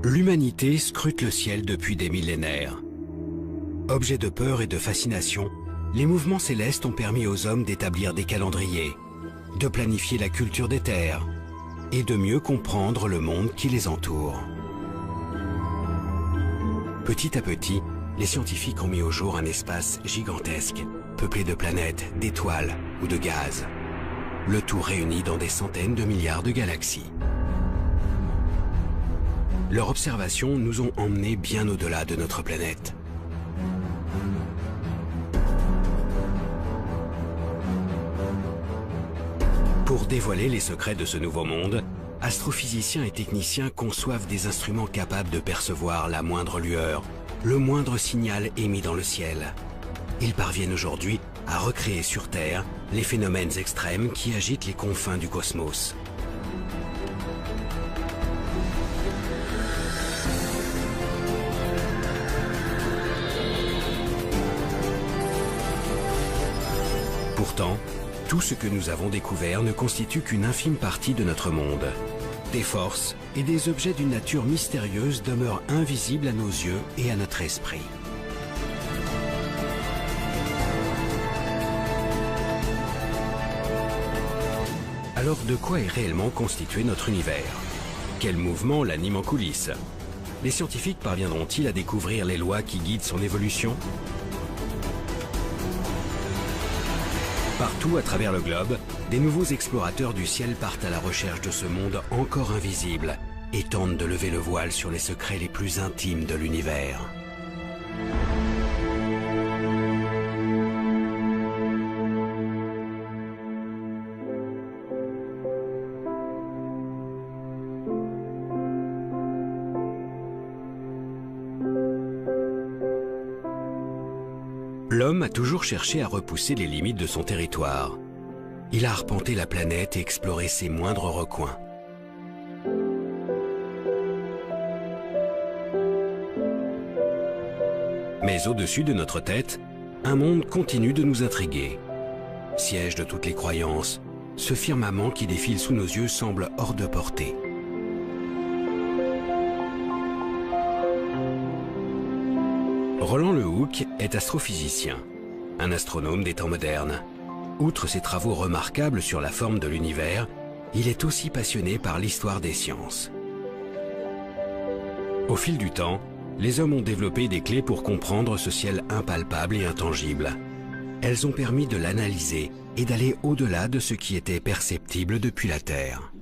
L'humanité scrute le ciel depuis des millénaires. Objets de peur et de fascination, les mouvements célestes ont permis aux hommes d'établir des calendriers, de planifier la culture des terres et de mieux comprendre le monde qui les entoure. Petit à petit, les scientifiques ont mis au jour un espace gigantesque, peuplé de planètes, d'étoiles ou de gaz. Le tout réuni dans des centaines de milliards de galaxies. Leurs observations nous ont emmenés bien au-delà de notre planète. Pour dévoiler les secrets de ce nouveau monde, astrophysiciens et techniciens conçoivent des instruments capables de percevoir la moindre lueur, le moindre signal émis dans le ciel. Ils parviennent aujourd'hui à recréer sur Terre les phénomènes extrêmes qui agitent les confins du cosmos. Pourtant, tout ce que nous avons découvert ne constitue qu'une infime partie de notre monde. Des forces et des objets d'une nature mystérieuse demeurent invisibles à nos yeux et à notre esprit. Alors de quoi est réellement constitué notre univers? Quel mouvement l'anime en coulisses? Les scientifiques parviendront-ils à découvrir les lois qui guident son évolution? Partout à travers le globe, des nouveaux explorateurs du ciel partent à la recherche de ce monde encore invisible et tentent de lever le voile sur les secrets les plus intimes de l'univers. L'homme a toujours cherché à repousser les limites de son territoire. Il a arpenté la planète et exploré ses moindres recoins. Mais au-dessus de notre tête, un monde continue de nous intriguer. Siège de toutes les croyances, ce firmament qui défile sous nos yeux semble hors de portée. Roland Le Houcq est astrophysicien, un astronome des temps modernes. Outre ses travaux remarquables sur la forme de l'univers, il est aussi passionné par l'histoire des sciences. Au fil du temps, les hommes ont développé des clés pour comprendre ce ciel impalpable et intangible. Elles ont permis de l'analyser et d'aller au-delà de ce qui était perceptible depuis la Terre.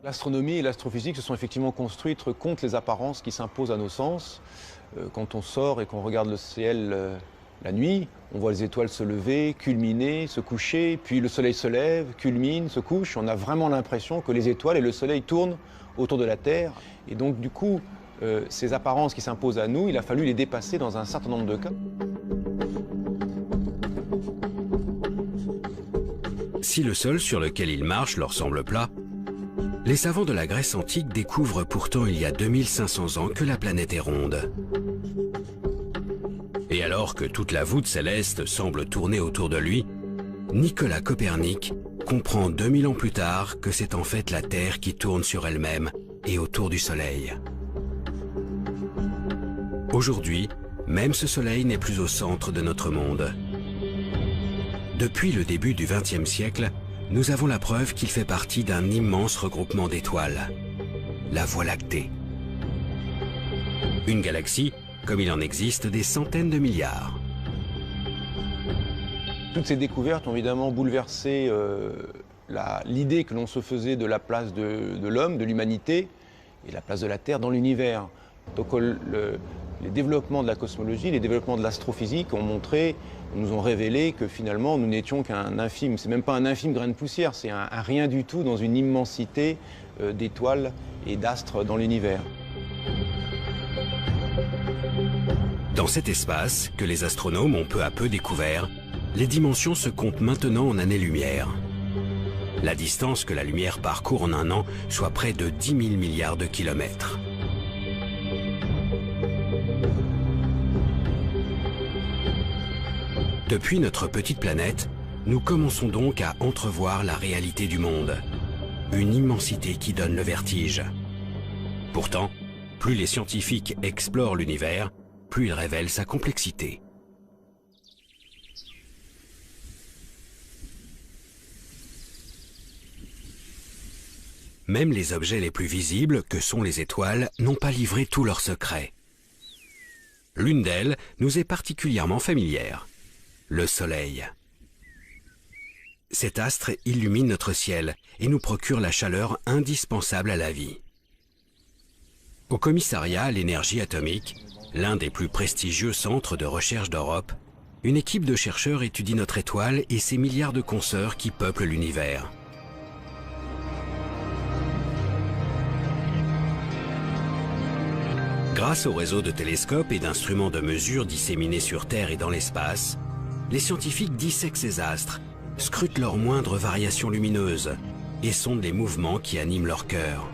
L'astronomie et l'astrophysique se sont effectivement construites contre les apparences qui s'imposent à nos sens. Quand on sort et qu'on regarde le ciel la nuit, on voit les étoiles se lever, culminer, se coucher, puis le soleil se lève, culmine, se couche. On a vraiment l'impression que les étoiles et le soleil tournent autour de la Terre. Et donc du coup, ces apparences qui s'imposent à nous, il a fallu les dépasser dans un certain nombre de cas. Si le sol sur lequel ils marchent leur semble plat, les savants de la Grèce antique découvrent pourtant il y a 2500 ans que la planète est ronde. Et alors que toute la voûte céleste semble tourner autour de lui, Nicolas Copernic comprend 2000 ans plus tard que c'est en fait la Terre qui tourne sur elle-même et autour du Soleil. Aujourd'hui, même ce Soleil n'est plus au centre de notre monde. Depuis le début du XXe siècle, nous avons la preuve qu'il fait partie d'un immense regroupement d'étoiles, la Voie lactée. Une galaxie, comme il en existe des centaines de milliards. Toutes ces découvertes ont évidemment bouleversé l'idée que l'on se faisait de la place de l'homme, de l'humanité, et la place de la Terre dans l'univers. Donc les développements de la cosmologie, les développements de l'astrophysique nous ont révélé que finalement nous n'étions qu'un infime, c'est même pas un infime grain de poussière, c'est un rien du tout dans une immensité d'étoiles et d'astres dans l'univers. Dans cet espace que les astronomes ont peu à peu découvert, les dimensions se comptent maintenant en années-lumière. La distance que la lumière parcourt en un an soit près de 10 000 milliards de kilomètres. Depuis notre petite planète, nous commençons donc à entrevoir la réalité du monde. Une immensité qui donne le vertige. Pourtant, Plus les scientifiques explorent l'univers, plus ils révèlent sa complexité. Même les objets les plus visibles, que sont les étoiles, n'ont pas livré tous leurs secrets. L'une d'elles nous est particulièrement familière, le Soleil. Cet astre illumine notre ciel et nous procure la chaleur indispensable à la vie. Au commissariat à l'énergie atomique, l'un des plus prestigieux centres de recherche d'Europe, une équipe de chercheurs étudie notre étoile et ses milliards de consoeurs qui peuplent l'univers. Grâce au réseau de télescopes et d'instruments de mesure disséminés sur Terre et dans l'espace, les scientifiques dissèquent ces astres, scrutent leurs moindres variations lumineuses et sondent les mouvements qui animent leur cœur.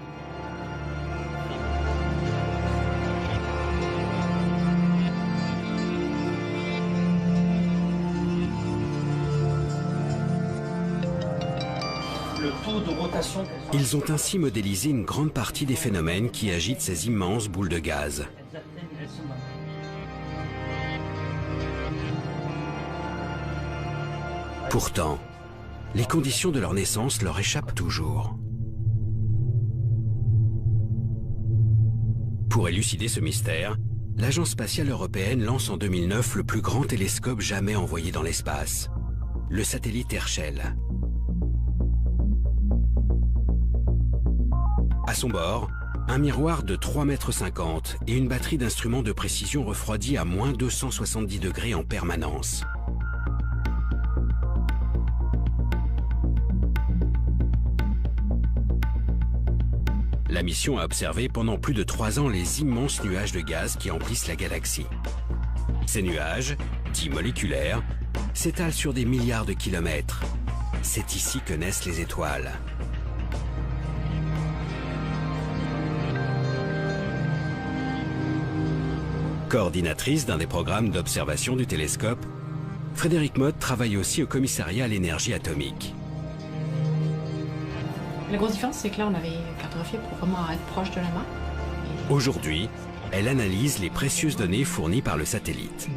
Ils ont ainsi modélisé une grande partie des phénomènes qui agitent ces immenses boules de gaz. Pourtant, les conditions de leur naissance leur échappent toujours. Pour élucider ce mystère, l'Agence spatiale européenne lance en 2009 le plus grand télescope jamais envoyé dans l'espace, le satellite Herschel. À son bord, un miroir de 3,50 m et une batterie d'instruments de précision refroidis à moins 270 degrés en permanence. La mission a observé pendant plus de 3 ans les immenses nuages de gaz qui emplissent la galaxie. Ces nuages, dits moléculaires, s'étalent sur des milliards de kilomètres. C'est ici que naissent les étoiles. Coordinatrice d'un des programmes d'observation du télescope, Frédérique Mott travaille aussi au commissariat à l'énergie atomique. La grosse différence, c'est que là, on avait cartographié pour vraiment être proche de la main. Aujourd'hui, elle analyse les précieuses données fournies par le satellite.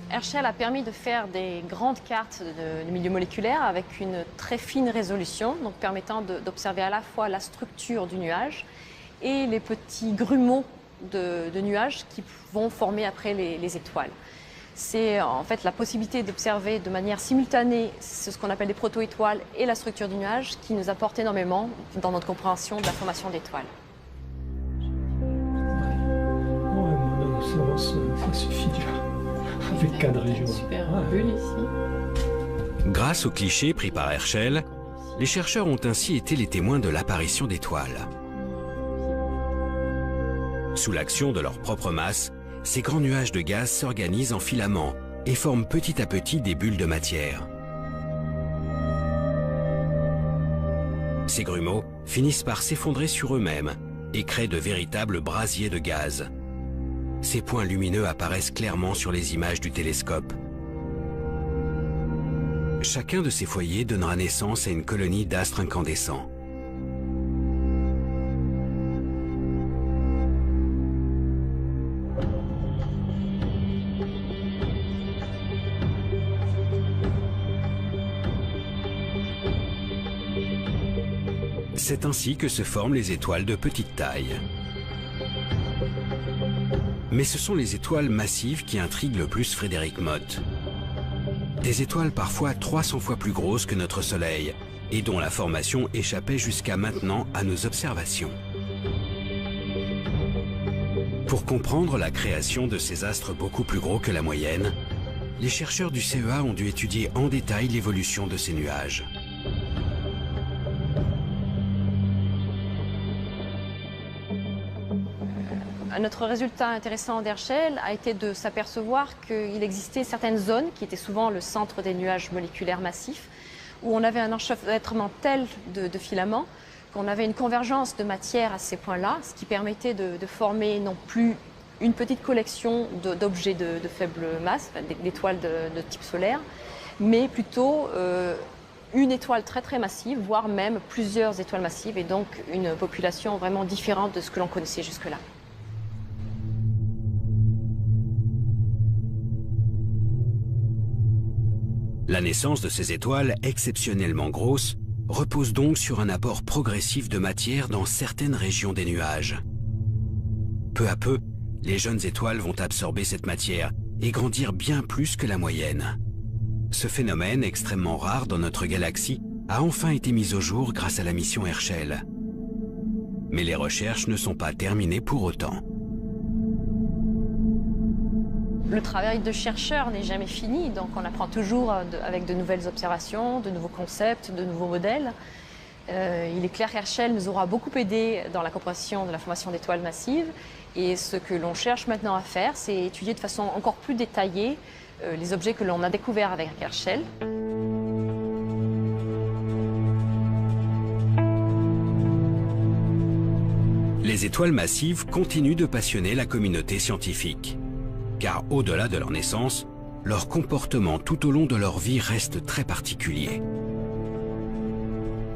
Herschel a permis de faire des grandes cartes de milieu moléculaire avec une très fine résolution, donc permettant d'observer à la fois la structure du nuage et les petits grumeaux de nuages qui vont former après les étoiles. C'est en fait la possibilité d'observer de manière simultanée ce qu'on appelle des proto-étoiles et la structure du nuage qui nous apporte énormément dans notre compréhension de la formation d'étoiles. Ça suffit déjà. Avec cadré, je vois. Super bulle ici. Grâce aux clichés pris par Herschel, les chercheurs ont ainsi été les témoins de l'apparition d'étoiles. Sous l'action de leur propre masse, ces grands nuages de gaz s'organisent en filaments et forment petit à petit des bulles de matière. Ces grumeaux finissent par s'effondrer sur eux-mêmes et créent de véritables brasiers de gaz. Ces points lumineux apparaissent clairement sur les images du télescope. Chacun de ces foyers donnera naissance à une colonie d'astres incandescents. C'est ainsi que se forment les étoiles de petite taille. Mais ce sont les étoiles massives qui intriguent le plus Frédérique Mott. Des étoiles parfois 300 fois plus grosses que notre Soleil et dont la formation échappait jusqu'à maintenant à nos observations. Pour comprendre la création de ces astres beaucoup plus gros que la moyenne, les chercheurs du CEA ont dû étudier en détail l'évolution de ces nuages. Notre résultat intéressant d'Herschel a été de s'apercevoir qu'il existait certaines zones qui étaient souvent le centre des nuages moléculaires massifs, où on avait un enchevêtrement tel de filaments qu'on avait une convergence de matière à ces points-là, ce qui permettait de former non plus une petite collection d'objets de faible masse, d'étoiles de type solaire, mais plutôt une étoile très très massive, voire même plusieurs étoiles massives, et donc une population vraiment différente de ce que l'on connaissait jusque-là. La naissance de ces étoiles exceptionnellement grosses repose donc sur un apport progressif de matière dans certaines régions des nuages. Peu à peu, les jeunes étoiles vont absorber cette matière et grandir bien plus que la moyenne. Ce phénomène extrêmement rare dans notre galaxie a enfin été mis au jour grâce à la mission Herschel. Mais les recherches ne sont pas terminées pour autant. Le travail de chercheur n'est jamais fini, donc on apprend toujours avec de nouvelles observations, de nouveaux concepts, de nouveaux modèles. Il est clair qu'Herschel nous aura beaucoup aidé dans la compréhension de la formation d'étoiles massives. Et ce que l'on cherche maintenant à faire, c'est étudier de façon encore plus détaillée les objets que l'on a découverts avec Herschel. Les étoiles massives continuent de passionner la communauté scientifique. Car au-delà de leur naissance, leur comportement tout au long de leur vie reste très particulier.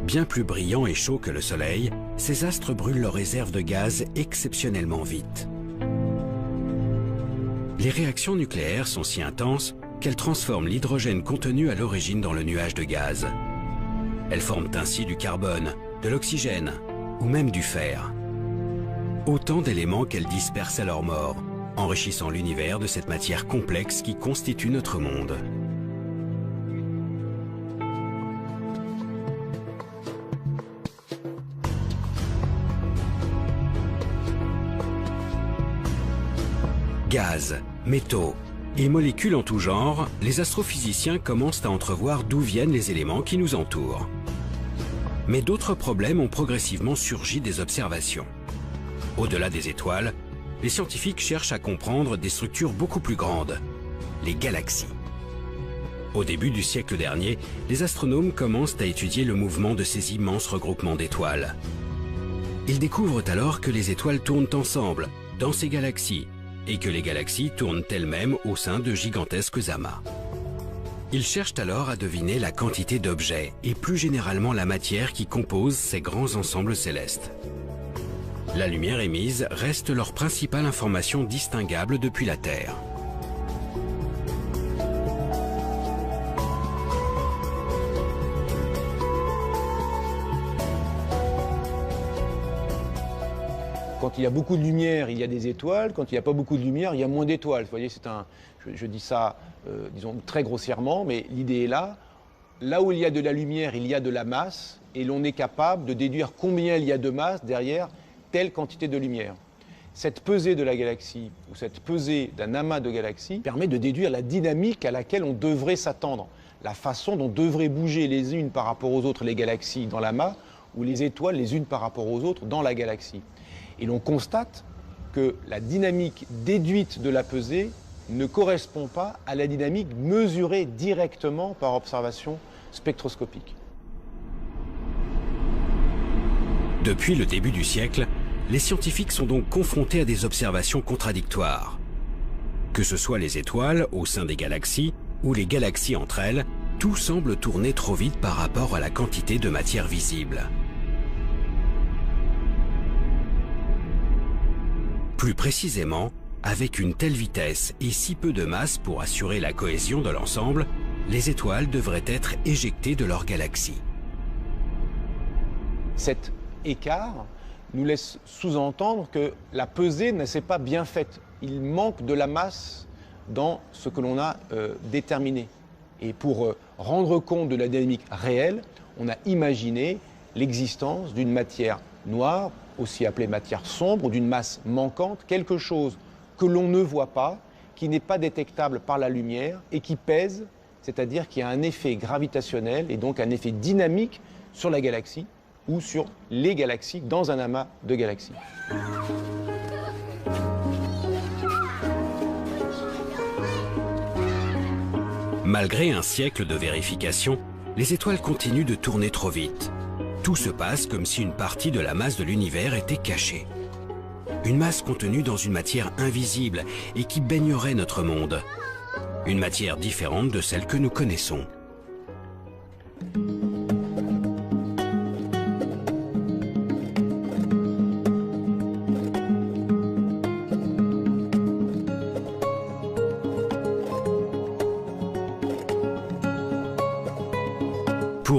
Bien plus brillants et chauds que le Soleil, ces astres brûlent leurs réserves de gaz exceptionnellement vite. Les réactions nucléaires sont si intenses qu'elles transforment l'hydrogène contenu à l'origine dans le nuage de gaz. Elles forment ainsi du carbone, de l'oxygène ou même du fer. Autant d'éléments qu'elles dispersent à leur mort, enrichissant l'univers de cette matière complexe qui constitue notre monde. Gaz, métaux et molécules en tout genre, les astrophysiciens commencent à entrevoir d'où viennent les éléments qui nous entourent. Mais d'autres problèmes ont progressivement surgi des observations. Au-delà des étoiles, les scientifiques cherchent à comprendre des structures beaucoup plus grandes, les galaxies. Au début du siècle dernier, les astronomes commencent à étudier le mouvement de ces immenses regroupements d'étoiles. Ils découvrent alors que les étoiles tournent ensemble, dans ces galaxies, et que les galaxies tournent elles-mêmes au sein de gigantesques amas. Ils cherchent alors à deviner la quantité d'objets, et plus généralement la matière qui compose ces grands ensembles célestes. La lumière émise reste leur principale information distinguable depuis la Terre. Quand il y a beaucoup de lumière, il y a des étoiles. Quand il n'y a pas beaucoup de lumière, il y a moins d'étoiles. Vous voyez, je dis ça, disons, très grossièrement, mais l'idée est là. Là où il y a de la lumière, il y a de la masse, et l'on est capable de déduire combien il y a de masse derrière telle quantité de lumière. Cette pesée de la galaxie, ou cette pesée d'un amas de galaxies, permet de déduire la dynamique à laquelle on devrait s'attendre, la façon dont devraient bouger les unes par rapport aux autres les galaxies dans l'amas, ou les étoiles les unes par rapport aux autres dans la galaxie. Et l'on constate que la dynamique déduite de la pesée ne correspond pas à la dynamique mesurée directement par observation spectroscopique. Depuis le début du siècle, les scientifiques sont donc confrontés à des observations contradictoires. Que ce soit les étoiles au sein des galaxies ou les galaxies entre elles, tout semble tourner trop vite par rapport à la quantité de matière visible. Plus précisément, avec une telle vitesse et si peu de masse pour assurer la cohésion de l'ensemble, les étoiles devraient être éjectées de leur galaxie. Cet écart nous laisse sous-entendre que la pesée ne s'est pas bien faite. Il manque de la masse dans ce que l'on a déterminé. Et pour rendre compte de la dynamique réelle, on a imaginé l'existence d'une matière noire, aussi appelée matière sombre, ou d'une masse manquante, quelque chose que l'on ne voit pas, qui n'est pas détectable par la lumière et qui pèse, c'est-à-dire qui a un effet gravitationnel et donc un effet dynamique sur la galaxie ou sur les galaxies dans un amas de galaxies. Malgré un siècle de vérification, les étoiles continuent de tourner trop vite. Tout se passe comme si une partie de la masse de l'univers était cachée. Une masse contenue dans une matière invisible et qui baignerait notre monde. Une matière différente de celle que nous connaissons.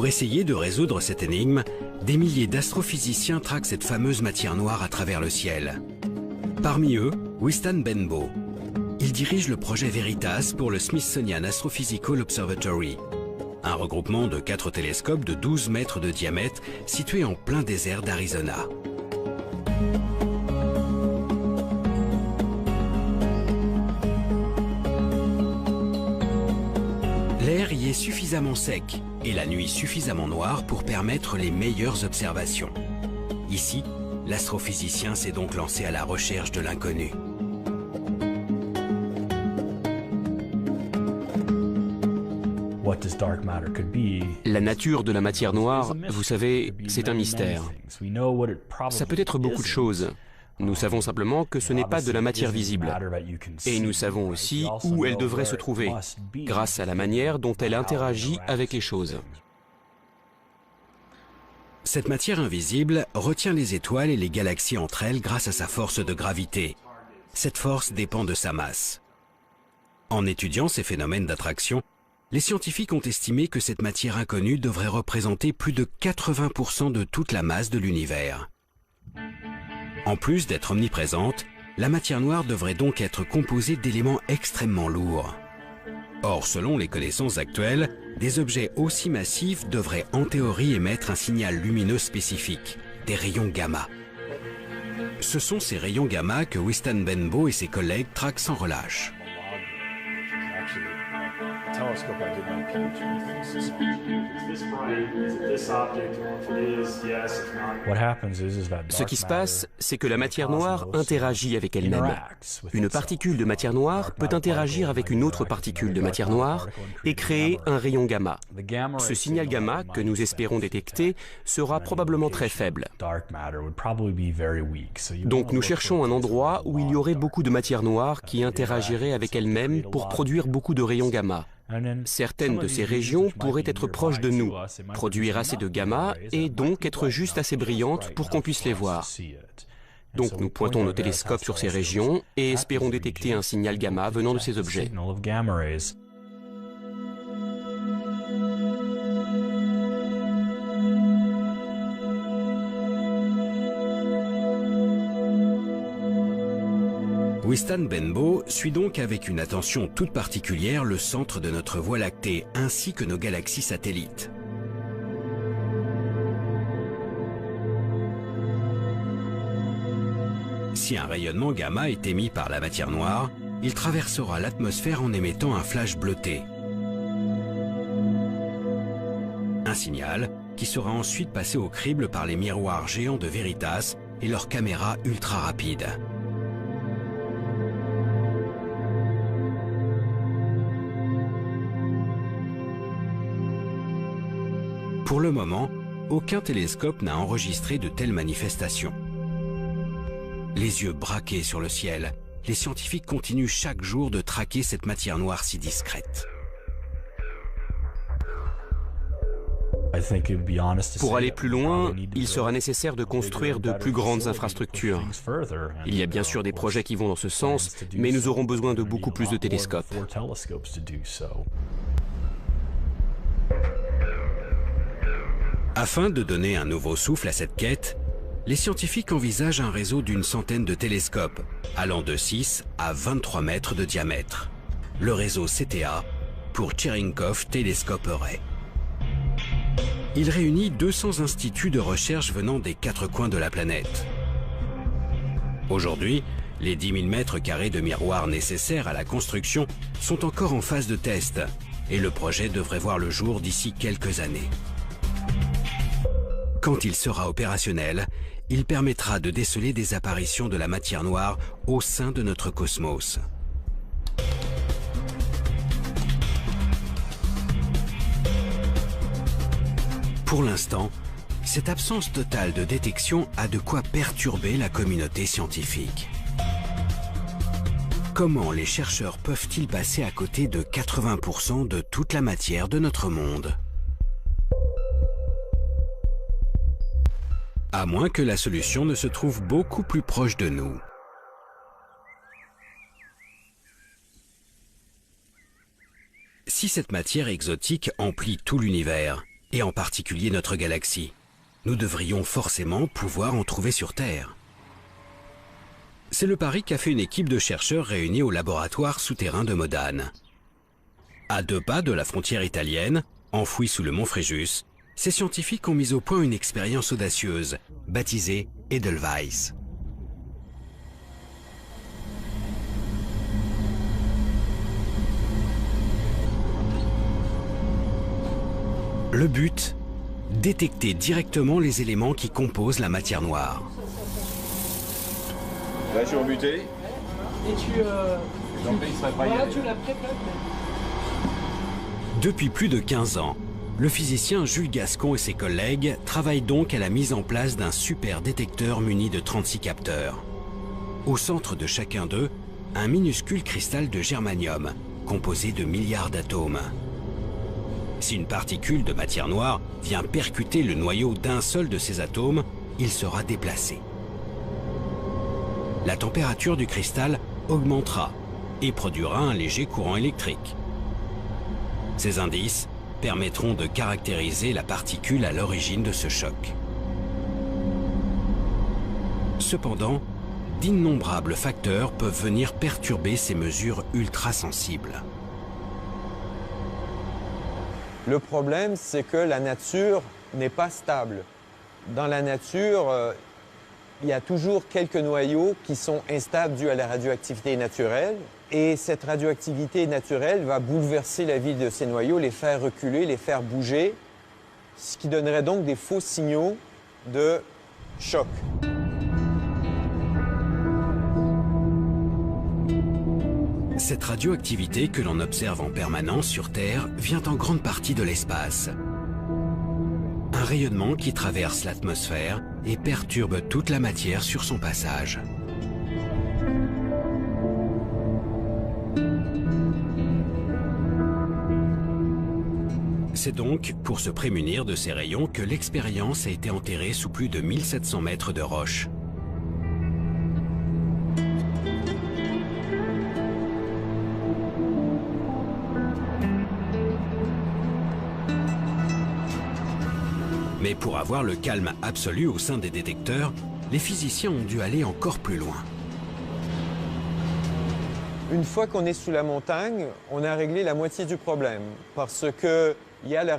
Pour essayer de résoudre cette énigme, des milliers d'astrophysiciens traquent cette fameuse matière noire à travers le ciel. Parmi eux, Wistan Benbow. Il dirige le projet Veritas pour le Smithsonian Astrophysical Observatory, un regroupement de 4 télescopes de 12 mètres de diamètre situés en plein désert d'Arizona. L'air y est suffisamment sec et la nuit suffisamment noire pour permettre les meilleures observations. Ici, l'astrophysicien s'est donc lancé à la recherche de l'inconnu. La nature de la matière noire, vous savez, c'est un mystère. Ça peut être beaucoup de choses. Nous savons simplement que ce n'est pas de la matière visible. Et nous savons aussi où elle devrait se trouver, grâce à la manière dont elle interagit avec les choses. Cette matière invisible retient les étoiles et les galaxies entre elles grâce à sa force de gravité. Cette force dépend de sa masse. En étudiant ces phénomènes d'attraction, les scientifiques ont estimé que cette matière inconnue devrait représenter plus de 80% de toute la masse de l'univers. En plus d'être omniprésente, la matière noire devrait donc être composée d'éléments extrêmement lourds. Or, selon les connaissances actuelles, des objets aussi massifs devraient en théorie émettre un signal lumineux spécifique, des rayons gamma. Ce sont ces rayons gamma que Wistan Benbow et ses collègues traquent sans relâche. Ce qui se passe, c'est que la matière noire interagit avec elle-même. Une particule de matière noire peut interagir avec une autre particule de matière noire et créer un rayon gamma. Ce signal gamma que nous espérons détecter sera probablement très faible. Donc nous cherchons un endroit où il y aurait beaucoup de matière noire qui interagirait avec elle-même pour produire beaucoup de rayons gamma. Certaines de ces régions pourraient être proches de nous, produire assez de gamma et donc être juste assez brillantes pour qu'on puisse les voir. Donc nous pointons nos télescopes sur ces régions et espérons détecter un signal gamma venant de ces objets. Wistan Benbow suit donc avec une attention toute particulière le centre de notre Voie lactée ainsi que nos galaxies satellites. Si un rayonnement gamma est émis par la matière noire, il traversera l'atmosphère en émettant un flash bleuté. Un signal qui sera ensuite passé au crible par les miroirs géants de Veritas et leurs caméras ultra rapides. Pour le moment, aucun télescope n'a enregistré de telles manifestations. Les yeux braqués sur le ciel, les scientifiques continuent chaque jour de traquer cette matière noire si discrète. Pour aller plus loin, il sera nécessaire de construire de plus grandes infrastructures. Il y a bien sûr des projets qui vont dans ce sens, mais nous aurons besoin de beaucoup plus de télescopes. Afin de donner un nouveau souffle à cette quête, les scientifiques envisagent un réseau d'une centaine de télescopes, allant de 6 à 23 mètres de diamètre. Le réseau CTA pour Cherenkov Telescope Array. Il réunit 200 instituts de recherche venant des 4 coins de la planète. Aujourd'hui, les 10 000 mètres carrés de miroirs nécessaires à la construction sont encore en phase de test et le projet devrait voir le jour d'ici quelques années. Quand il sera opérationnel, il permettra de déceler des apparitions de la matière noire au sein de notre cosmos. Pour l'instant, cette absence totale de détection a de quoi perturber la communauté scientifique. Comment les chercheurs peuvent-ils passer à côté de 80% de toute la matière de notre monde ? À moins que la solution ne se trouve beaucoup plus proche de nous. Si cette matière exotique emplit tout l'univers, et en particulier notre galaxie. Nous devrions forcément pouvoir en trouver sur Terre. C'est le pari qu'a fait une équipe de chercheurs réunis au laboratoire souterrain de Modane. À 2 pas de la frontière italienne, enfouie sous le mont Fréjus, ces scientifiques ont mis au point une expérience audacieuse, baptisée Edelweiss. Le but, détecter directement les éléments qui composent la matière noire. Là, je suis rebuté. Et tu la prépares. Depuis plus de 15 ans, le physicien Jules Gascon et ses collègues travaillent donc à la mise en place d'un super détecteur muni de 36 capteurs. Au centre de chacun d'eux, un minuscule cristal de germanium, composé de milliards d'atomes. Si une particule de matière noire vient percuter le noyau d'un seul de ces atomes, il sera déplacé. La température du cristal augmentera et produira un léger courant électrique. Ces indices permettront de caractériser la particule à l'origine de ce choc. Cependant, d'innombrables facteurs peuvent venir perturber ces mesures ultra-sensibles. Le problème, c'est que la nature n'est pas stable. Dans la nature, il y a toujours quelques noyaux qui sont instables dus à la radioactivité naturelle. Et cette radioactivité naturelle va bouleverser la vie de ces noyaux, les faire reculer, les faire bouger, ce qui donnerait donc des faux signaux de choc. Cette radioactivité que l'on observe en permanence sur Terre vient en grande partie de l'espace. Un rayonnement qui traverse l'atmosphère et perturbe toute la matière sur son passage. C'est donc pour se prémunir de ces rayons que l'expérience a été enterrée sous plus de 1700 mètres de roche. Mais pour avoir le calme absolu au sein des détecteurs, les physiciens ont dû aller encore plus loin. Une fois qu'on est sous la montagne, on a réglé la moitié du problème parce qu'il y a la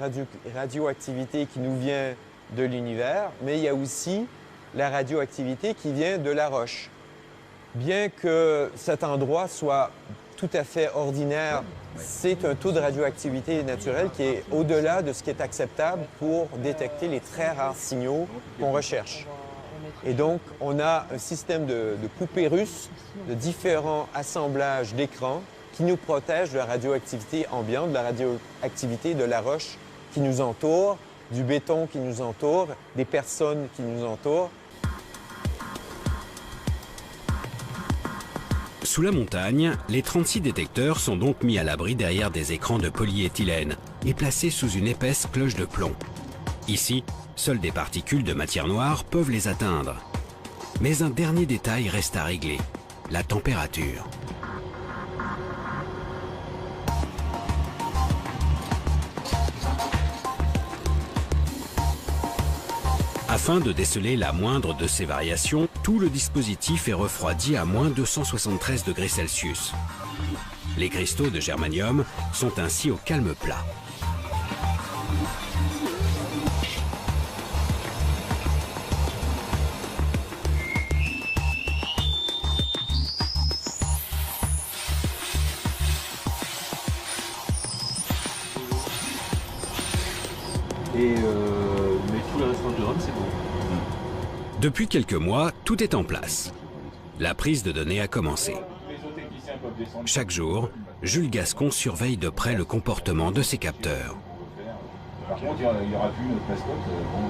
radioactivité qui nous vient de l'univers, mais il y a aussi la radioactivité qui vient de la roche. Bien que cet endroit soit tout à fait ordinaire, c'est un taux de radioactivité naturelle qui est au-delà de ce qui est acceptable pour détecter les très rares signaux qu'on recherche. Et donc, on a un système de poupées russes, de différents assemblages d'écrans qui nous protègent de la radioactivité ambiante, de la radioactivité de la roche qui nous entoure, du béton qui nous entoure, des personnes qui nous entourent. Sous la montagne, les 36 détecteurs sont donc mis à l'abri derrière des écrans de polyéthylène et placés sous une épaisse cloche de plomb. Ici, seules des particules de matière noire peuvent les atteindre. Mais un dernier détail reste à régler, la température. Afin de déceler la moindre de ces variations, tout le dispositif est refroidi à moins 273 degrés Celsius. Les cristaux de germanium sont ainsi au calme plat. Mais tout le restant du rhum, c'est bon. Depuis quelques mois, tout est en place. La prise de données a commencé. Chaque jour, Jules Gascon surveille de près le comportement de ses capteurs. Par contre, il n'y aura plus notre mascotte.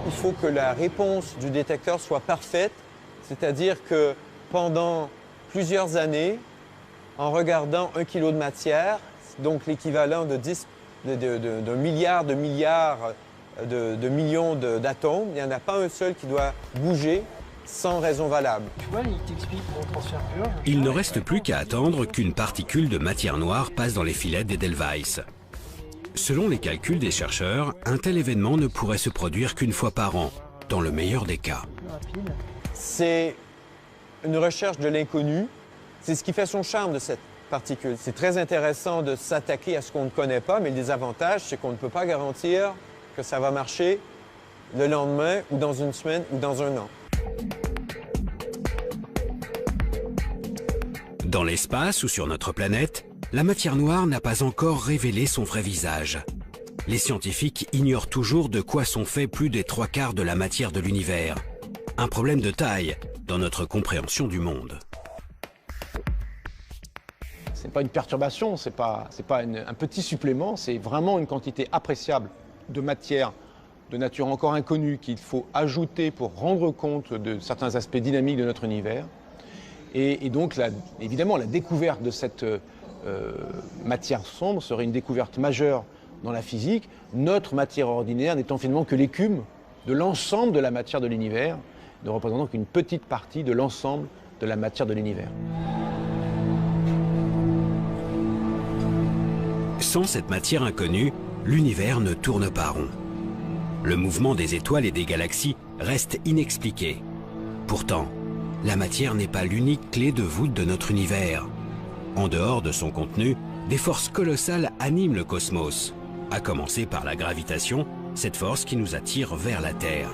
Il faut que la réponse du détecteur soit parfaite, c'est-à-dire que pendant plusieurs années, en regardant 1 kilo de matière, donc l'équivalent d'un milliard de millions d'atomes, il n'y en a pas un seul qui doit bouger sans raison valable. Tu vois, il t'explique mon transfert pur. Il ne reste plus qu'à attendre qu'une particule de matière noire passe dans les filets d'Edelweiss. Selon les calculs des chercheurs, un tel événement ne pourrait se produire qu'une fois par an, dans le meilleur des cas. C'est une recherche de l'inconnu. C'est ce qui fait son charme de cette particule. C'est très intéressant de s'attaquer à ce qu'on ne connaît pas, mais le désavantage, c'est qu'on ne peut pas garantir que ça va marcher le lendemain, ou dans une semaine, ou dans un an. Dans l'espace ou sur notre planète, la matière noire n'a pas encore révélé son vrai visage. Les scientifiques ignorent toujours de quoi sont faits plus des 3/4 de la matière de l'univers. Un problème de taille dans notre compréhension du monde. Ce n'est pas une perturbation, ce n'est pas un petit supplément, c'est vraiment une quantité appréciable de matière de nature encore inconnue qu'il faut ajouter pour rendre compte de certains aspects dynamiques de notre univers. Et donc, évidemment, la découverte de cette matière sombre serait une découverte majeure dans la physique, notre matière ordinaire n'étant finalement que l'écume de l'ensemble de la matière de l'univers, ne représentant qu'une petite partie de l'ensemble de la matière de l'univers. Sans cette matière inconnue, l'univers ne tourne pas rond. Le mouvement des étoiles et des galaxies reste inexpliqué. Pourtant, la matière n'est pas l'unique clé de voûte de notre univers. En dehors de son contenu, des forces colossales animent le cosmos, à commencer par la gravitation, cette force qui nous attire vers la Terre.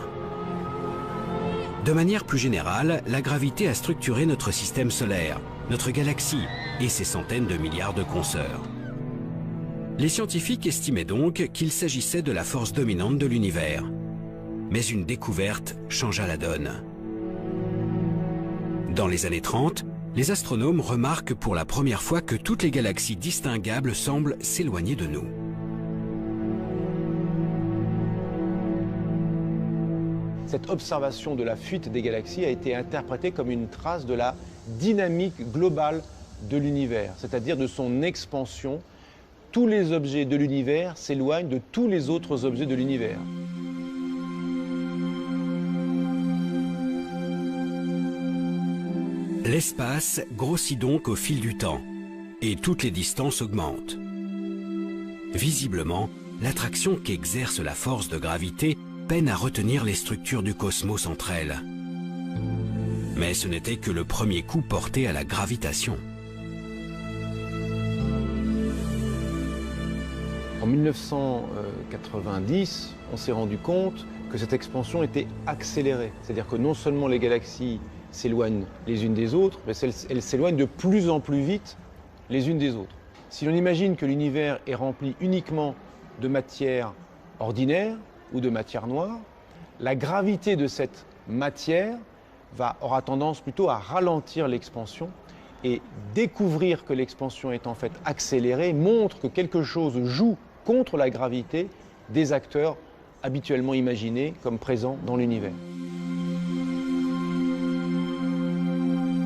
De manière plus générale, la gravité a structuré notre système solaire, notre galaxie et ses centaines de milliards de consoeurs. Les scientifiques estimaient donc qu'il s'agissait de la force dominante de l'univers. Mais une découverte changea la donne. Dans les années 30, les astronomes remarquent pour la première fois que toutes les galaxies distinguables semblent s'éloigner de nous. Cette observation de la fuite des galaxies a été interprétée comme une trace de la dynamique globale de l'univers, c'est-à-dire de son expansion. Tous les objets de l'univers s'éloignent de tous les autres objets de l'univers. L'espace grossit donc au fil du temps, et toutes les distances augmentent. Visiblement, l'attraction qu'exerce la force de gravité peine à retenir les structures du cosmos entre elles. Mais ce n'était que le premier coup porté à la gravitation. En 1990, on s'est rendu compte que cette expansion était accélérée. C'est-à-dire que non seulement les galaxies s'éloignent les unes des autres, mais elles s'éloignent de plus en plus vite les unes des autres. Si l'on imagine que l'univers est rempli uniquement de matière ordinaire ou de matière noire, la gravité de cette matière aura tendance plutôt à ralentir l'expansion, et découvrir que l'expansion est en fait accélérée montre que quelque chose joue contre la gravité des acteurs habituellement imaginés comme présents dans l'univers.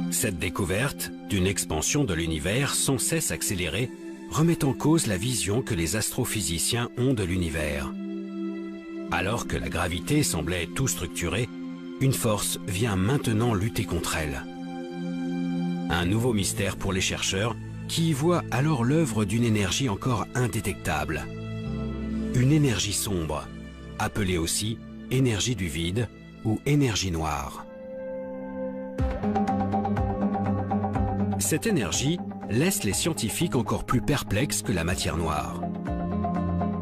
Cette découverte d'une expansion de l'univers sans cesse accélérée remet en cause la vision que les astrophysiciens ont de l'univers. Alors que la gravité semblait tout structurée, une force vient maintenant lutter contre elle. Un nouveau mystère pour les chercheurs qui y voient alors l'œuvre d'une énergie encore indétectable. Une énergie sombre, appelée aussi énergie du vide ou énergie noire. Cette énergie laisse les scientifiques encore plus perplexes que la matière noire.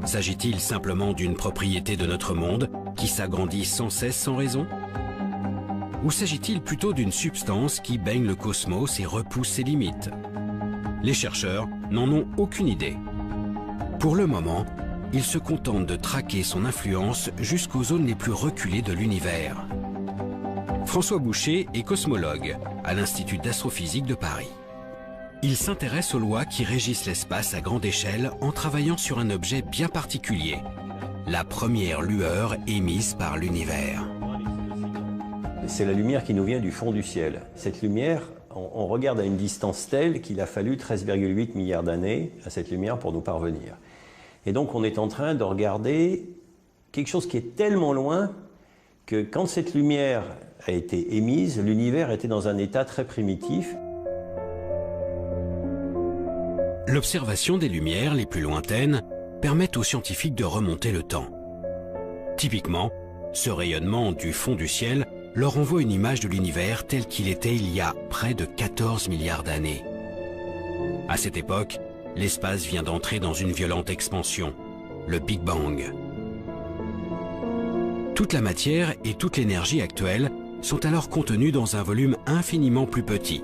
S'agit-il simplement d'une propriété de notre monde qui s'agrandit sans cesse sans raison ? Ou s'agit-il plutôt d'une substance qui baigne le cosmos et repousse ses limites? Les chercheurs n'en ont aucune idée. Pour le moment, ils se contentent de traquer son influence jusqu'aux zones les plus reculées de l'univers. François Boucher est cosmologue à l'Institut d'astrophysique de Paris. Il s'intéresse aux lois qui régissent l'espace à grande échelle en travaillant sur un objet bien particulier, la première lueur émise par l'univers. C'est la lumière qui nous vient du fond du ciel. Cette lumière, on regarde à une distance telle qu'il a fallu 13,8 milliards d'années à cette lumière pour nous parvenir. Et donc on est en train de regarder quelque chose qui est tellement loin que quand cette lumière a été émise, l'univers était dans un état très primitif. L'observation des lumières les plus lointaines permettent aux scientifiques de remonter le temps. Typiquement, ce rayonnement du fond du ciel leur envoie une image de l'univers tel qu'il était il y a près de 14 milliards d'années. À cette époque, l'espace vient d'entrer dans une violente expansion, le Big Bang. Toute la matière et toute l'énergie actuelle sont alors contenues dans un volume infiniment plus petit.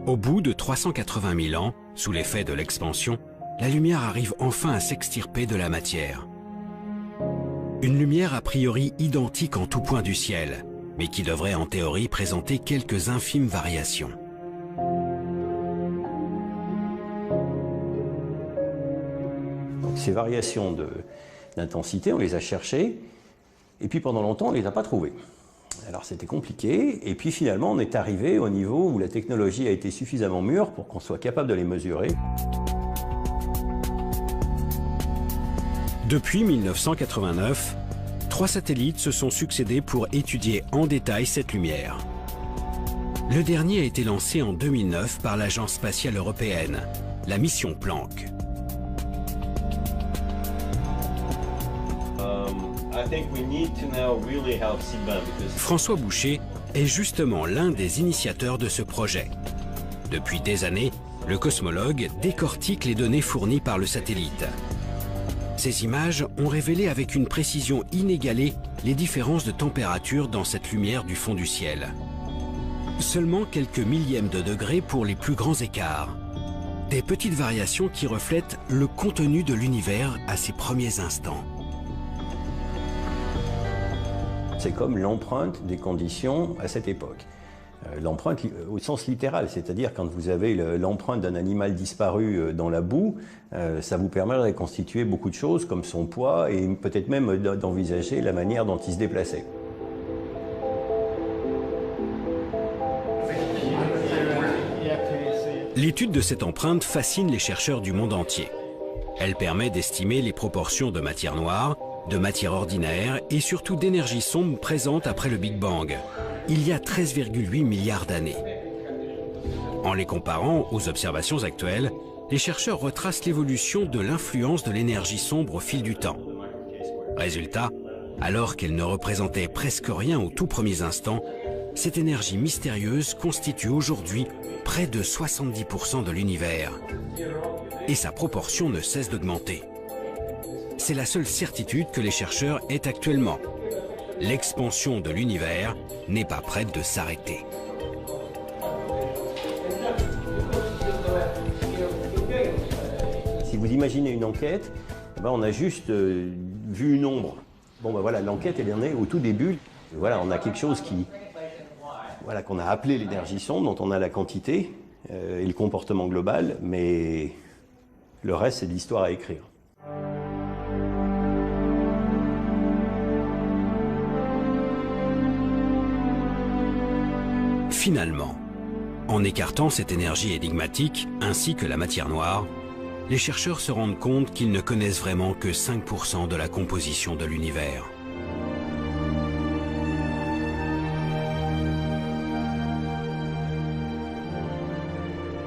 Au bout de 380 000 ans, sous l'effet de l'expansion, la lumière arrive enfin à s'extirper de la matière. Une lumière a priori identique en tout point du ciel, mais qui devrait en théorie présenter quelques infimes variations. Donc, ces variations d'intensité, on les a cherchées, et puis pendant longtemps, on ne les a pas trouvées. Alors c'était compliqué, et puis finalement, on est arrivé au niveau où la technologie a été suffisamment mûre pour qu'on soit capable de les mesurer. Depuis 1989, 3 satellites se sont succédés pour étudier en détail cette lumière. Le dernier a été lancé en 2009 par l'Agence spatiale européenne, la mission Planck. François Boucher est justement l'un des initiateurs de ce projet. Depuis des années, le cosmologue décortique les données fournies par le satellite. Ces images ont révélé avec une précision inégalée les différences de température dans cette lumière du fond du ciel. Seulement quelques millièmes de degrés pour les plus grands écarts. Des petites variations qui reflètent le contenu de l'univers à ses premiers instants. C'est comme l'empreinte des conditions à cette époque. L'empreinte au sens littéral, c'est-à-dire quand vous avez l'empreinte d'un animal disparu dans la boue, ça vous permet de reconstituer beaucoup de choses comme son poids et peut-être même d'envisager la manière dont il se déplaçait. L'étude de cette empreinte fascine les chercheurs du monde entier. Elle permet d'estimer les proportions de matière noire, de matière ordinaire et surtout d'énergie sombre présente après le Big Bang, il y a 13,8 milliards d'années. En les comparant aux observations actuelles, les chercheurs retracent l'évolution de l'influence de l'énergie sombre au fil du temps. Résultat, alors qu'elle ne représentait presque rien aux tout premiers instants, cette énergie mystérieuse constitue aujourd'hui près de 70% de l'univers. Et sa proportion ne cesse d'augmenter. C'est la seule certitude que les chercheurs aient actuellement. L'expansion de l'univers n'est pas prête de s'arrêter. Si vous imaginez une enquête, on a juste vu une ombre. Voilà, l'enquête elle en est au tout début. Voilà, on a quelque chose qu'on a appelé l'énergie sombre, dont on a la quantité et le comportement global, mais le reste c'est de l'histoire à écrire. Finalement, en écartant cette énergie énigmatique ainsi que la matière noire, les chercheurs se rendent compte qu'ils ne connaissent vraiment que 5% de la composition de l'univers.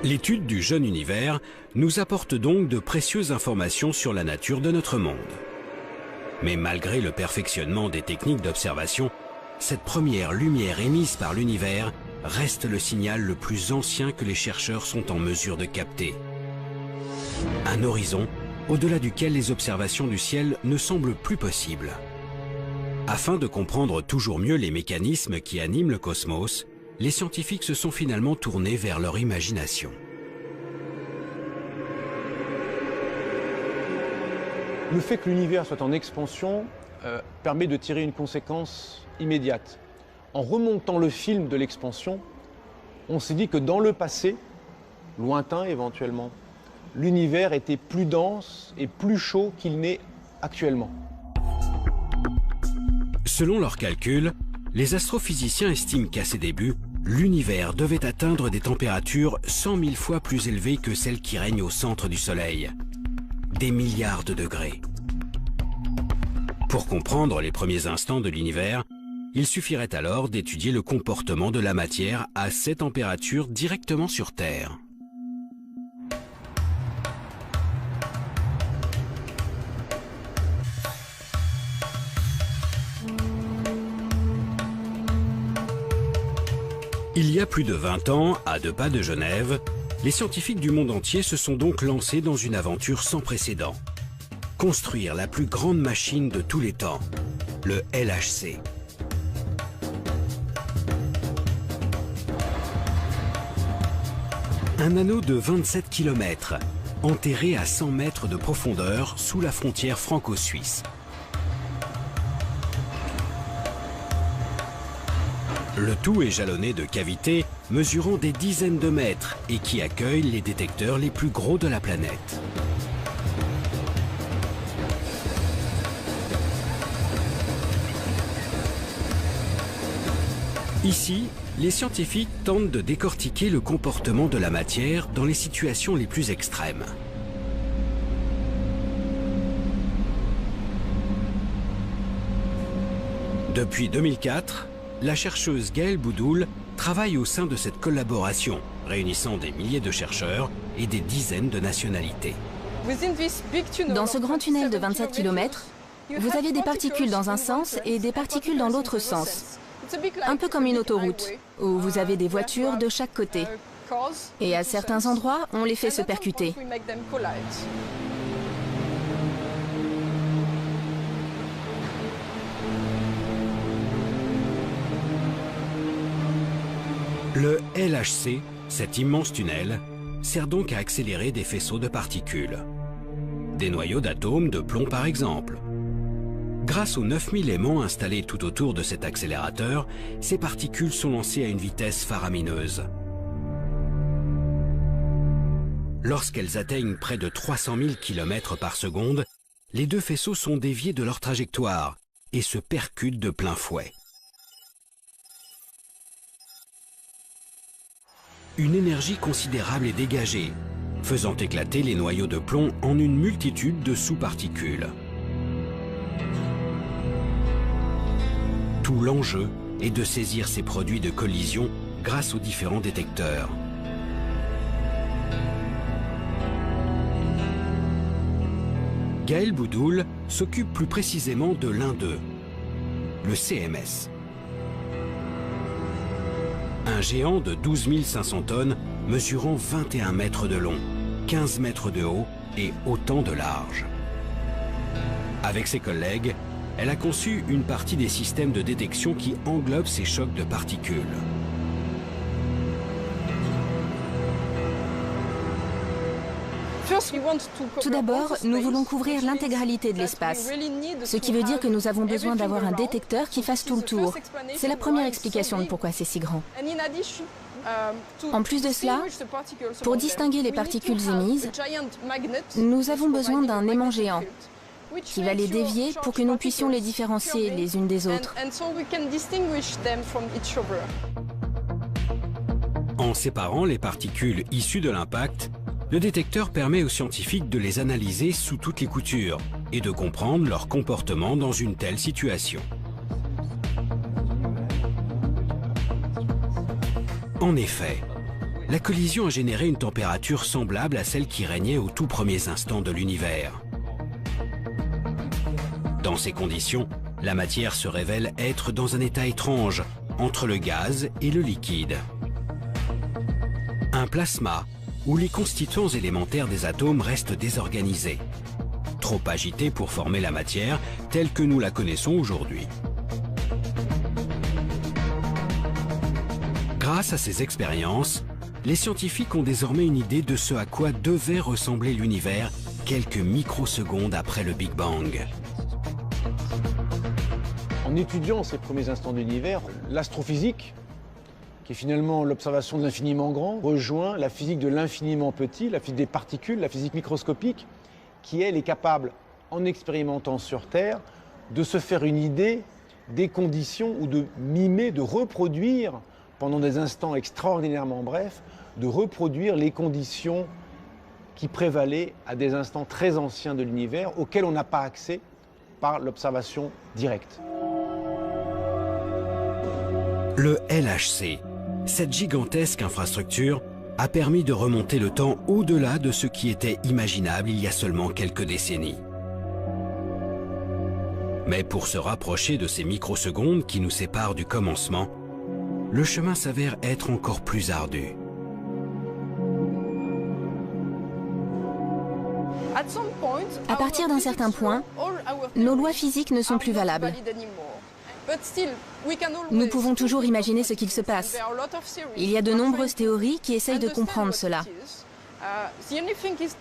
L'étude du jeune univers nous apporte donc de précieuses informations sur la nature de notre monde. Mais malgré le perfectionnement des techniques d'observation, cette première lumière émise par l'univers reste le signal le plus ancien que les chercheurs sont en mesure de capter. Un horizon au-delà duquel les observations du ciel ne semblent plus possibles. Afin de comprendre toujours mieux les mécanismes qui animent le cosmos, les scientifiques se sont finalement tournés vers leur imagination. Le fait que l'univers soit en expansion permet de tirer une conséquence immédiate. En remontant le film de l'expansion, on s'est dit que dans le passé, lointain éventuellement, l'univers était plus dense et plus chaud qu'il n'est actuellement. Selon leurs calculs, les astrophysiciens estiment qu'à ses débuts, l'univers devait atteindre des températures 100 000 fois plus élevées que celles qui règnent au centre du Soleil. Des milliards de degrés. Pour comprendre les premiers instants de l'univers, il suffirait alors d'étudier le comportement de la matière à ces températures directement sur Terre. Il y a plus de 20 ans, à 2 pas de Genève, les scientifiques du monde entier se sont donc lancés dans une aventure sans précédent. Construire la plus grande machine de tous les temps, le LHC. Un anneau de 27 km, enterré à 100 mètres de profondeur sous la frontière franco-suisse. Le tout est jalonné de cavités mesurant des dizaines de mètres et qui accueillent les détecteurs les plus gros de la planète. Ici, les scientifiques tentent de décortiquer le comportement de la matière dans les situations les plus extrêmes. Depuis 2004, la chercheuse Gaëlle Boudoul travaille au sein de cette collaboration, réunissant des milliers de chercheurs et des dizaines de nationalités. Dans ce grand tunnel de 27 km, vous avez des particules dans un sens et des particules dans l'autre sens. Un peu comme une autoroute, où vous avez des voitures de chaque côté. Et à certains endroits, on les fait se percuter. Le LHC, cet immense tunnel, sert donc à accélérer des faisceaux de particules. Des noyaux d'atomes de plomb par exemple. Grâce aux 9000 aimants installés tout autour de cet accélérateur, ces particules sont lancées à une vitesse faramineuse. Lorsqu'elles atteignent près de 300 000 km par seconde, les deux faisceaux sont déviés de leur trajectoire et se percutent de plein fouet. Une énergie considérable est dégagée, faisant éclater les noyaux de plomb en une multitude de sous-particules. Tout l'enjeu est de saisir ces produits de collision grâce aux différents détecteurs. Gaëlle Boudoul s'occupe plus précisément de l'un d'eux, le CMS. Un géant de 12 500 tonnes mesurant 21 mètres de long, 15 mètres de haut et autant de large. Avec ses collègues, elle a conçu une partie des systèmes de détection qui englobent ces chocs de particules. Tout d'abord, nous voulons couvrir l'intégralité de l'espace, ce qui veut dire que nous avons besoin d'avoir un détecteur qui fasse tout le tour. C'est la première explication de pourquoi c'est si grand. En plus de cela, pour distinguer les particules émises, nous avons besoin d'un aimant géant qui va les dévier pour que nous puissions les différencier les unes des autres. En séparant les particules issues de l'impact, le détecteur permet aux scientifiques de les analyser sous toutes les coutures et de comprendre leur comportement dans une telle situation. En effet, la collision a généré une température semblable à celle qui régnait aux tout premiers instants de l'univers. Dans ces conditions, la matière se révèle être dans un état étrange, entre le gaz et le liquide. Un plasma, où les constituants élémentaires des atomes restent désorganisés, trop agités pour former la matière telle que nous la connaissons aujourd'hui. Grâce à ces expériences, les scientifiques ont désormais une idée de ce à quoi devait ressembler l'univers quelques microsecondes après le Big Bang. En étudiant ces premiers instants de l'univers, l'astrophysique, qui est finalement l'observation de l'infiniment grand, rejoint la physique de l'infiniment petit, la physique des particules, la physique microscopique, qui elle est capable, en expérimentant sur Terre, de se faire une idée des conditions ou de mimer, de reproduire, pendant des instants extraordinairement brefs, de reproduire les conditions qui prévalaient à des instants très anciens de l'univers, auxquels on n'a pas accès par l'observation directe. Le LHC, cette gigantesque infrastructure, a permis de remonter le temps au-delà de ce qui était imaginable il y a seulement quelques décennies. Mais pour se rapprocher de ces microsecondes qui nous séparent du commencement, le chemin s'avère être encore plus ardu. À partir d'un certain point, nos lois physiques ne sont plus valables. Nous pouvons toujours imaginer ce qu'il se passe. Il y a de nombreuses théories qui essayent de comprendre cela.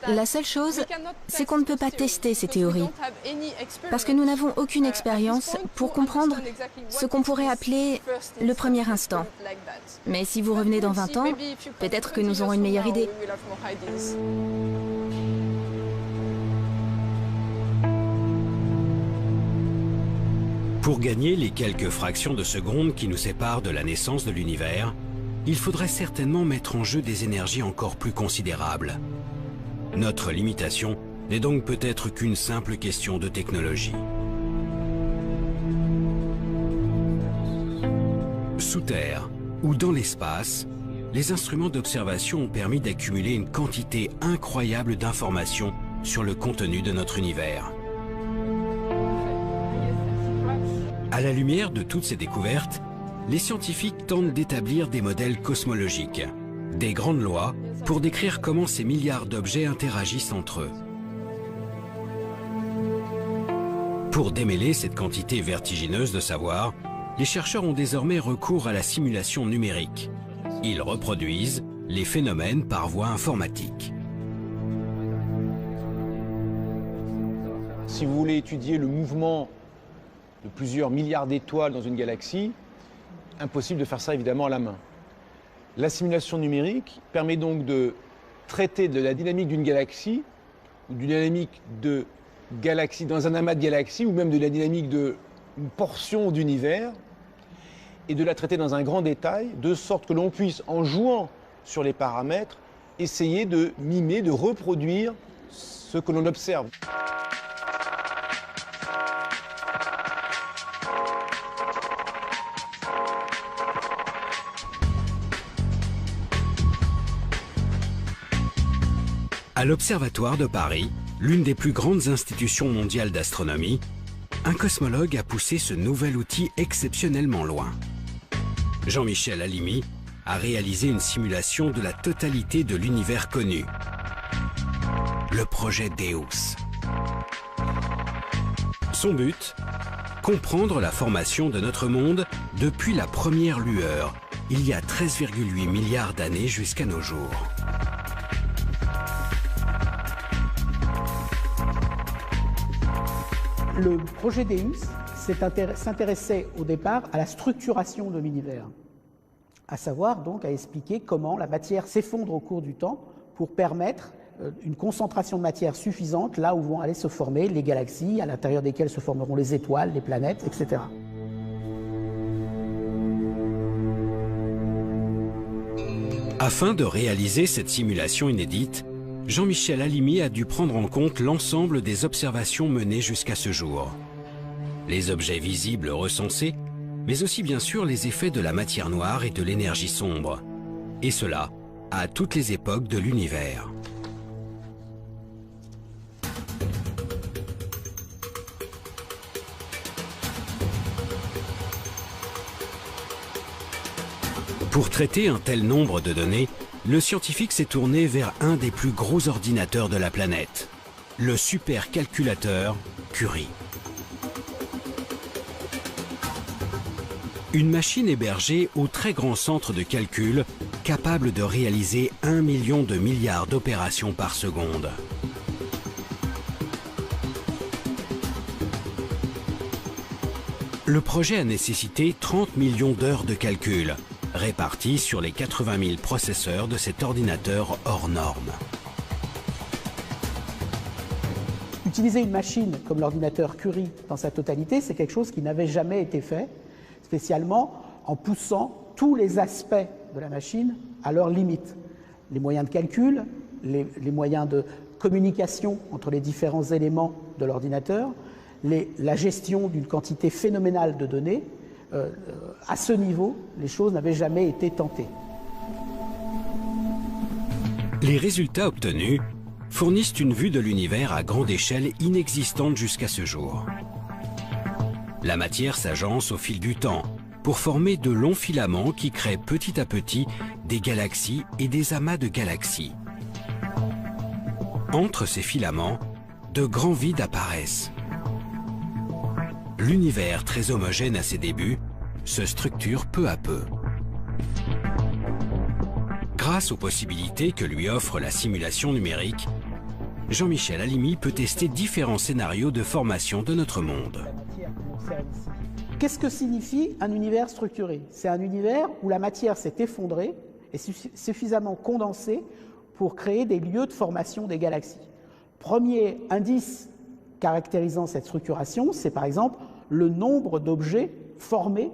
La seule chose, c'est qu'on ne peut pas tester ces théories, parce que nous n'avons aucune expérience pour comprendre ce qu'on pourrait appeler le premier instant. Mais si vous revenez dans 20 ans, peut-être que nous aurons une meilleure idée. Pour gagner les quelques fractions de seconde qui nous séparent de la naissance de l'univers, il faudrait certainement mettre en jeu des énergies encore plus considérables. Notre limitation n'est donc peut-être qu'une simple question de technologie. Sous terre ou dans l'espace, les instruments d'observation ont permis d'accumuler une quantité incroyable d'informations sur le contenu de notre univers. À la lumière de toutes ces découvertes, les scientifiques tentent d'établir des modèles cosmologiques, des grandes lois pour décrire comment ces milliards d'objets interagissent entre eux. Pour démêler cette quantité vertigineuse de savoir, les chercheurs ont désormais recours à la simulation numérique. Ils reproduisent les phénomènes par voie informatique. Si vous voulez étudier le mouvement de plusieurs milliards d'étoiles dans une galaxie, impossible de faire ça évidemment à la main. La simulation numérique permet donc de traiter de la dynamique d'une galaxie, ou d'une dynamique de galaxie dans un amas de galaxies, ou même de la dynamique d'une portion d'univers, et de la traiter dans un grand détail, de sorte que l'on puisse, en jouant sur les paramètres, essayer de mimer, de reproduire ce que l'on observe. À l'Observatoire de Paris, l'une des plus grandes institutions mondiales d'astronomie, un cosmologue a poussé ce nouvel outil exceptionnellement loin. Jean-Michel Halimi a réalisé une simulation de la totalité de l'univers connu, le projet Deus. Son but, comprendre la formation de notre monde depuis la première lueur, il y a 13,8 milliards d'années jusqu'à nos jours. Le projet Deus s'intéressait au départ à la structuration de l'univers, à savoir donc à expliquer comment la matière s'effondre au cours du temps pour permettre une concentration de matière suffisante là où vont aller se former les galaxies, à l'intérieur desquelles se formeront les étoiles, les planètes, etc. Afin de réaliser cette simulation inédite, Jean-Michel Halimi a dû prendre en compte l'ensemble des observations menées jusqu'à ce jour. Les objets visibles recensés, mais aussi bien sûr les effets de la matière noire et de l'énergie sombre. Et cela à toutes les époques de l'univers. Pour traiter un tel nombre de données, le scientifique s'est tourné vers un des plus gros ordinateurs de la planète, le supercalculateur Curie. Une machine hébergée au très grand centre de calcul, capable de réaliser 1 million de milliards d'opérations par seconde. Le projet a nécessité 30 millions d'heures de calcul, répartis sur les 80 000 processeurs de cet ordinateur hors norme. Utiliser une machine comme l'ordinateur Curie dans sa totalité, c'est quelque chose qui n'avait jamais été fait, spécialement en poussant tous les aspects de la machine à leurs limites. Les moyens de calcul, les moyens de communication entre les différents éléments de l'ordinateur, la gestion d'une quantité phénoménale de données. À ce niveau, les choses n'avaient jamais été tentées. Les résultats obtenus fournissent une vue de l'univers à grande échelle inexistante jusqu'à ce jour. La matière s'agence au fil du temps, pour former de longs filaments qui créent petit à petit des galaxies et des amas de galaxies. Entre ces filaments, de grands vides apparaissent. L'univers, très homogène à ses débuts, se structure peu à peu. Grâce aux possibilités que lui offre la simulation numérique, Jean-Michel Halimi peut tester différents scénarios de formation de notre monde. Qu'est-ce que signifie un univers structuré? C'est un univers où la matière s'est effondrée et suffisamment condensée pour créer des lieux de formation des galaxies. Premier indice caractérisant cette structuration, c'est par exemple le nombre d'objets formés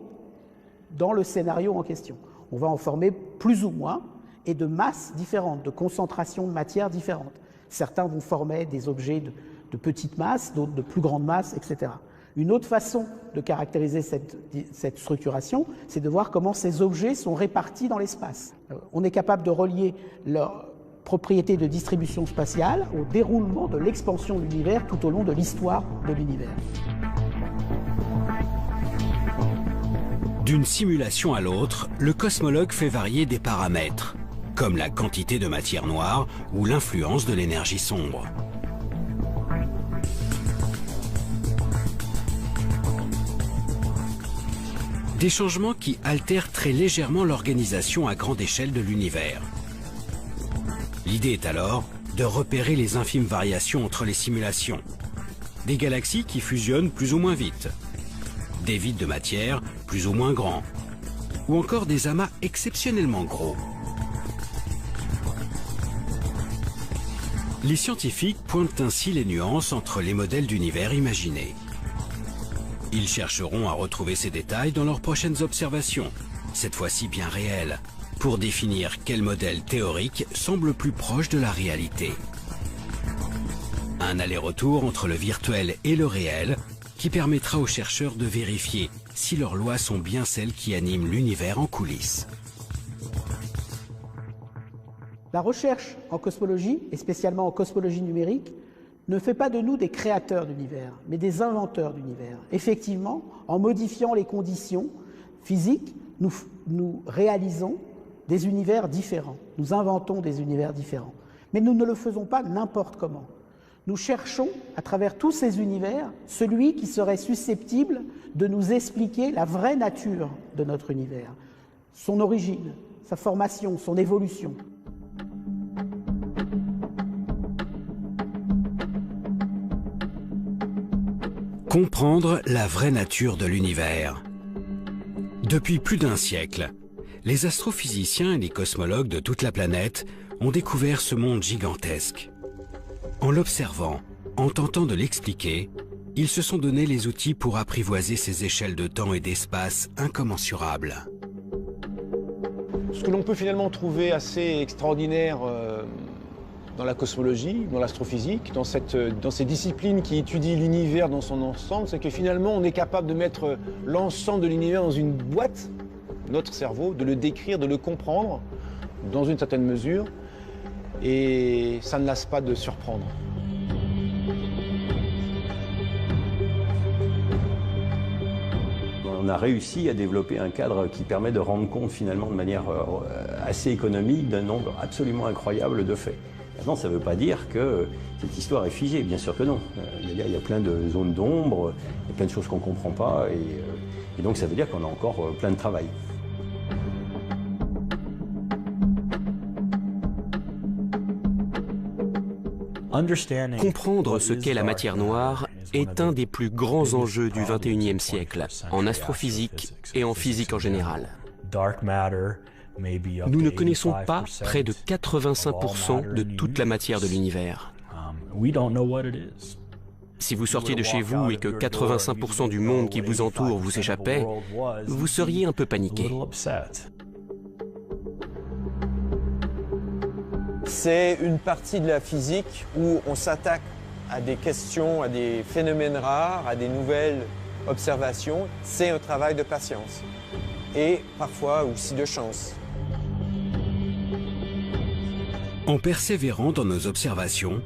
dans le scénario en question. On va en former plus ou moins et de masses différentes, de concentrations de matière différentes. Certains vont former des objets de petite masse, d'autres de plus grande masse, etc. Une autre façon de caractériser cette structuration, c'est de voir comment ces objets sont répartis dans l'espace. On est capable de relier leur propriété de distribution spatiale au déroulement de l'expansion de l'univers tout au long de l'histoire de l'univers. D'une simulation à l'autre, le cosmologue fait varier des paramètres, comme la quantité de matière noire ou l'influence de l'énergie sombre. Des changements qui altèrent très légèrement l'organisation à grande échelle de l'univers. L'idée est alors de repérer les infimes variations entre les simulations. Des galaxies qui fusionnent plus ou moins vite, des vides de matière plus ou moins grands, ou encore des amas exceptionnellement gros. Les scientifiques pointent ainsi les nuances entre les modèles d'univers imaginés. Ils chercheront à retrouver ces détails dans leurs prochaines observations, cette fois-ci bien réelles, pour définir quel modèle théorique semble plus proche de la réalité. Un aller-retour entre le virtuel et le réel qui permettra aux chercheurs de vérifier si leurs lois sont bien celles qui animent l'univers en coulisses. La recherche en cosmologie, et spécialement en cosmologie numérique, ne fait pas de nous des créateurs d'univers, mais des inventeurs d'univers. Effectivement, en modifiant les conditions physiques, nous réalisons des univers différents. Nous inventons des univers différents. Mais nous ne le faisons pas n'importe comment. Nous cherchons, à travers tous ces univers, celui qui serait susceptible de nous expliquer la vraie nature de notre univers, son origine, sa formation, son évolution. Comprendre la vraie nature de l'univers. Depuis plus d'un siècle, les astrophysiciens et les cosmologues de toute la planète ont découvert ce monde gigantesque. En l'observant, en tentant de l'expliquer, ils se sont donné les outils pour apprivoiser ces échelles de temps et d'espace incommensurables. Ce que l'on peut finalement trouver assez extraordinaire dans la cosmologie, dans l'astrophysique, dans ces disciplines qui étudient l'univers dans son ensemble, c'est que finalement on est capable de mettre l'ensemble de l'univers dans une boîte, notre cerveau, de le décrire, de le comprendre dans une certaine mesure, et ça ne lasse pas de surprendre. On a réussi à développer un cadre qui permet de rendre compte finalement de manière assez économique d'un nombre absolument incroyable de faits. Maintenant, ça ne veut pas dire que cette histoire est figée, bien sûr que non. Il y a plein de zones d'ombre, il y a plein de choses qu'on ne comprend pas, et donc ça veut dire qu'on a encore plein de travail. Comprendre ce qu'est la matière noire est un des plus grands enjeux du XXIe siècle, en astrophysique et en physique en général. Nous ne connaissons pas près de 85% de toute la matière de l'univers. Si vous sortiez de chez vous et que 85% du monde qui vous entoure vous échappait, vous seriez un peu paniqué. C'est une partie de la physique où on s'attaque à des questions, à des phénomènes rares, à des nouvelles observations. C'est un travail de patience et parfois aussi de chance. En persévérant dans nos observations,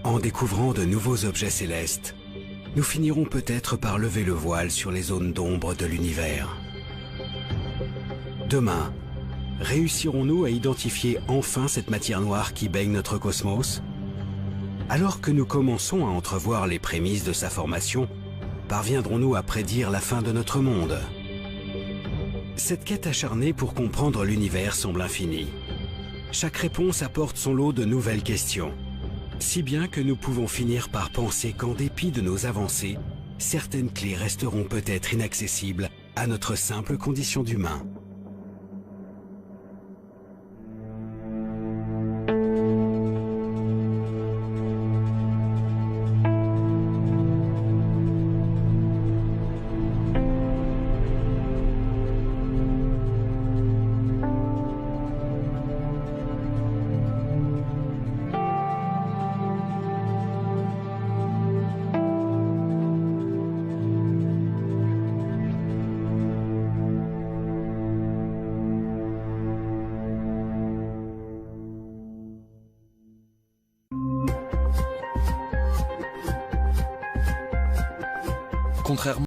en découvrant de nouveaux objets célestes, nous finirons peut-être par lever le voile sur les zones d'ombre de l'univers. Demain, réussirons-nous à identifier enfin cette matière noire qui baigne notre cosmos? Alors que nous commençons à entrevoir les prémices de sa formation, parviendrons-nous à prédire la fin de notre monde? Cette quête acharnée pour comprendre l'univers semble infinie. Chaque réponse apporte son lot de nouvelles questions, si bien que nous pouvons finir par penser qu'en dépit de nos avancées, certaines clés resteront peut-être inaccessibles à notre simple condition d'humain. Contrairement